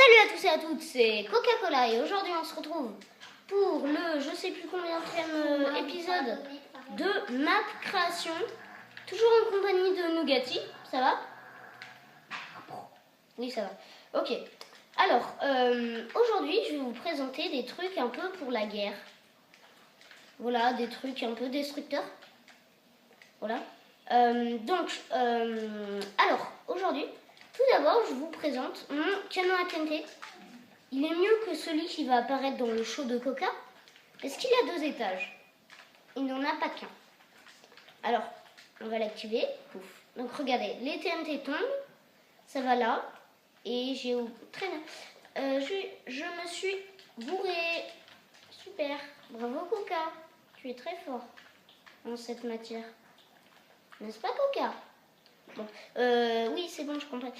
Salut à tous et à toutes, c'est Coca-Cola et aujourd'hui on se retrouve pour le je sais plus combien de épisode de map création. Toujours en compagnie de Nougatti, ça va? Oui, ça va. Ok. Alors, aujourd'hui je vais vous présenter des trucs un peu pour la guerre. Voilà, des trucs un peu destructeurs. Voilà. Alors, aujourd'hui, tout d'abord, je vous présente mon canon à TNT. Il est mieux que celui qui va apparaître dans le show de Coca, parce qu'il a 2 étages. Il n'en a pas qu'un. Alors, on va l'activer. Pouf. Donc, regardez, les TNT tombent, ça va là, et j'ai... Très bien. Je me suis bourré. Super. Bravo, Coca. Tu es très fort en cette matière. N'est-ce pas, Coca? Bon, oui, c'est bon, je comprends.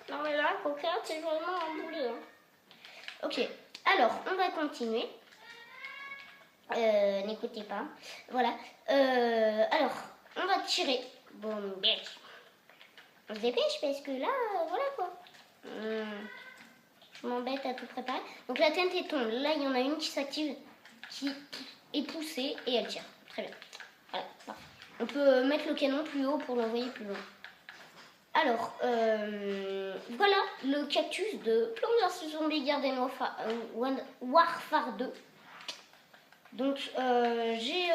Non, mais là, Coca, c'est vraiment un boulet. Hein. Ok, alors, on va continuer. N'écoutez pas. Voilà. Alors, on va tirer. Bon, bien. On se dépêche parce que là, voilà quoi. Je m'embête à tout préparer. Donc, la TNT tombe. Là, il y en a une qui s'active, qui est poussée et elle tire. Très bien. Voilà, parfait. On peut mettre le canon plus haut pour l'envoyer plus loin. Alors, voilà le cactus de Plants vs Zombies Garden Warfare 2. Donc, j'ai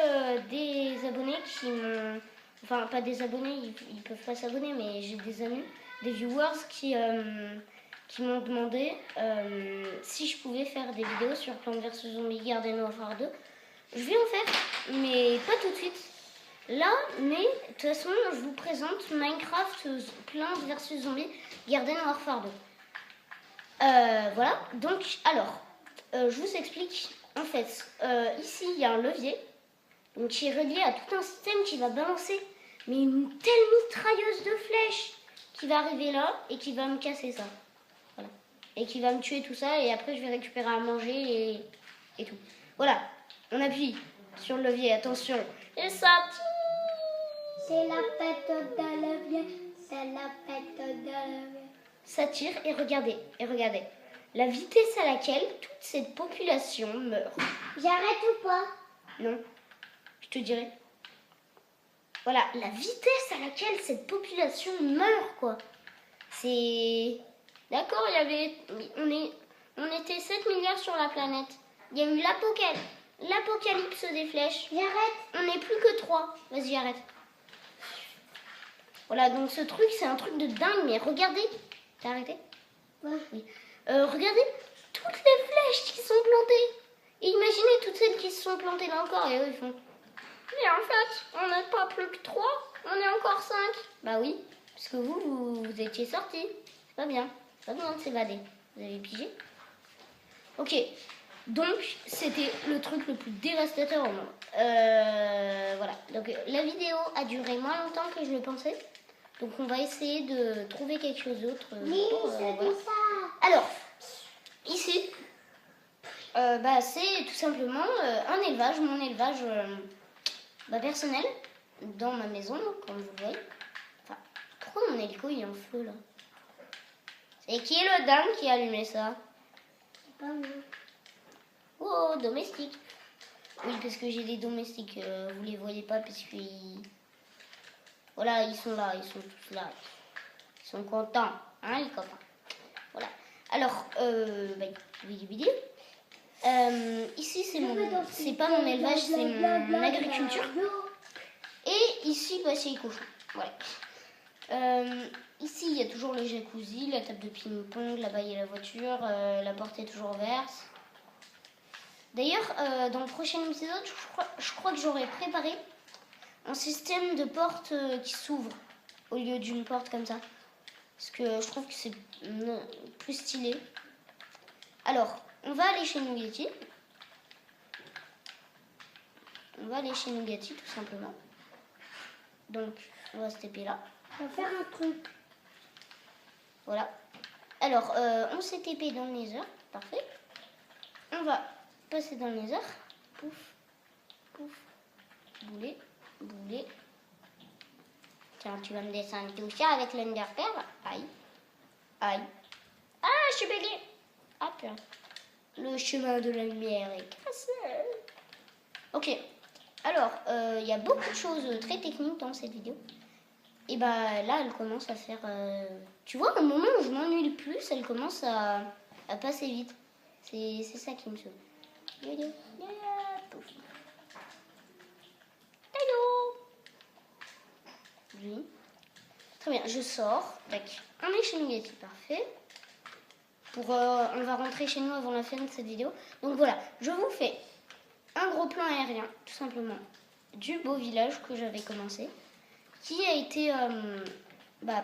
des abonnés qui m'ont... Enfin, pas des abonnés, ils peuvent pas s'abonner, mais j'ai des amis, des viewers qui m'ont demandé si je pouvais faire des vidéos sur Plants vs Zombies Garden Warfare 2. Je vais en faire, mais pas tout de suite. Là, mais de toute façon, je vous présente Minecraft Plants vs Zombies Garden Warfare 2. Voilà, donc, alors, je vous explique. En fait, ici, il y a un levier donc, qui est relié à tout un système qui va balancer mais une telle mitrailleuse de flèches qui va arriver là et qui va me casser ça. Voilà. Et qui va me tuer tout ça et après, je vais récupérer à manger et tout. Voilà, on appuie sur le levier, attention. Et ça... C'est la fête de levier, c'est la fête de levier. Ça tire et regardez, la vitesse à laquelle toute cette population meurt. J'arrête ou pas? Non, je te dirai. Voilà, la vitesse à laquelle cette population meurt, quoi. C'est... D'accord, on était 7 milliards sur la planète. Il y a eu l'apocalypse des flèches. J'arrête. On n'est plus que 3. Vas-y, arrête. Voilà, donc ce truc, c'est un truc de dingue, mais regardez. T'as arrêté? Ouais. Oui. Regardez toutes les flèches qui sont plantées. Et imaginez toutes celles qui se sont plantées là encore. Et eux, ils font... Mais en fait, on n'est pas plus que 3, on est encore 5. Bah oui, parce que vous étiez sortis. C'est pas bien. C'est pas bien de s'évader. Vous avez pigé? Ok. Donc, c'était le truc le plus dévastateur au monde. Voilà. Donc, la vidéo a duré moins longtemps que je le pensais. Donc, on va essayer de trouver quelque chose d'autre. Oui, c'est voilà. ça. Alors, ici, c'est tout simplement un élevage, mon élevage personnel, dans ma maison, comme vous le voyez. Enfin, pourquoi mon hélico il est en feu là? C'est qui est le dingue qui a allumé ça? C'est pas moi. Oh, domestique. Oui, parce que j'ai des domestiques, vous les voyez pas parce qu'ils... Voilà, ils sont là, ils sont tous là. Ils sont contents, hein les copains. Voilà. Alors, ici c'est pas mon élevage, c'est mon agriculture. Et ici, c'est les cochons. Voilà. Ici, il y a toujours le jacuzzi, la table de ping-pong, là-bas il y a la voiture, la porte est toujours ouverte. D'ailleurs, dans le prochain épisode, je crois que j'aurais préparé un système de porte qui s'ouvre au lieu d'une porte comme ça. Parce que je trouve que c'est plus stylé. Alors, on va aller chez Nougatti. On va aller chez Nougatti tout simplement. Donc, on va se taper là. On va faire un truc. Voilà. Alors, on s'est TP dans le nether. Parfait. On va passer dans le nether. Pouf. Pouf. Boulet. Boulet. Tiens, tu vas me descendre tout ça avec l'enderpearl. Aïe. Aïe. Ah, je suis bégué. Ah, putain. Le chemin de la lumière est cassé. Ok. Alors, il y a beaucoup de choses très techniques dans cette vidéo. Et bah là, elle commence à faire... Tu vois, au moment où je m'ennuie le plus, elle commence à passer vite. C'est ça qui me saoule. Pouf. Hello. Oui. Très bien, je sors. Tac. On est chez Nugatti, parfait. On va rentrer chez nous avant la fin de cette vidéo. Donc voilà, je vous fais un gros plan aérien, tout simplement, du beau village que j'avais commencé, qui a été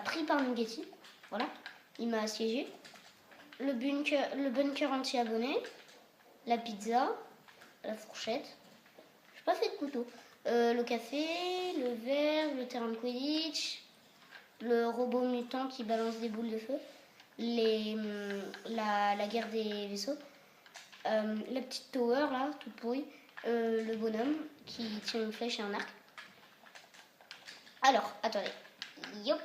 pris par Nugatti. Voilà, il m'a assiégé. Le bunker anti-abonné, la pizza, la fourchette. J'ai pas fait de couteau. Le café, le verre, le terrain de Quidditch, le robot mutant qui balance des boules de feu, la guerre des vaisseaux, la petite tower là, toute pourrie, le bonhomme qui tient une flèche et un arc. Alors, attendez. Yop.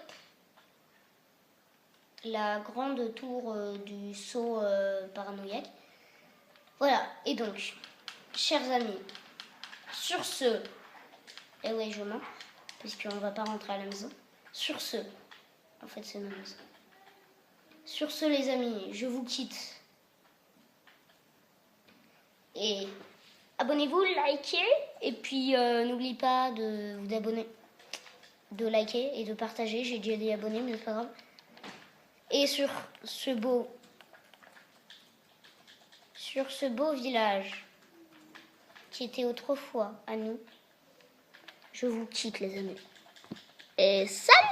La grande tour du saut paranoïaque. Voilà, et donc, chers amis, sur ce... Eh ouais, je mens, puisqu'on ne va pas rentrer à la maison. Sur ce... En fait, c'est ma maison. Sur ce, les amis, je vous quitte. Et abonnez-vous, likez, et puis n'oubliez pas de vous abonner, de liker et de partager. J'ai déjà des abonnés, mais c'est pas grave. Et sur ce beau village qui était autrefois à nous, je vous quitte, les amis. Et salut!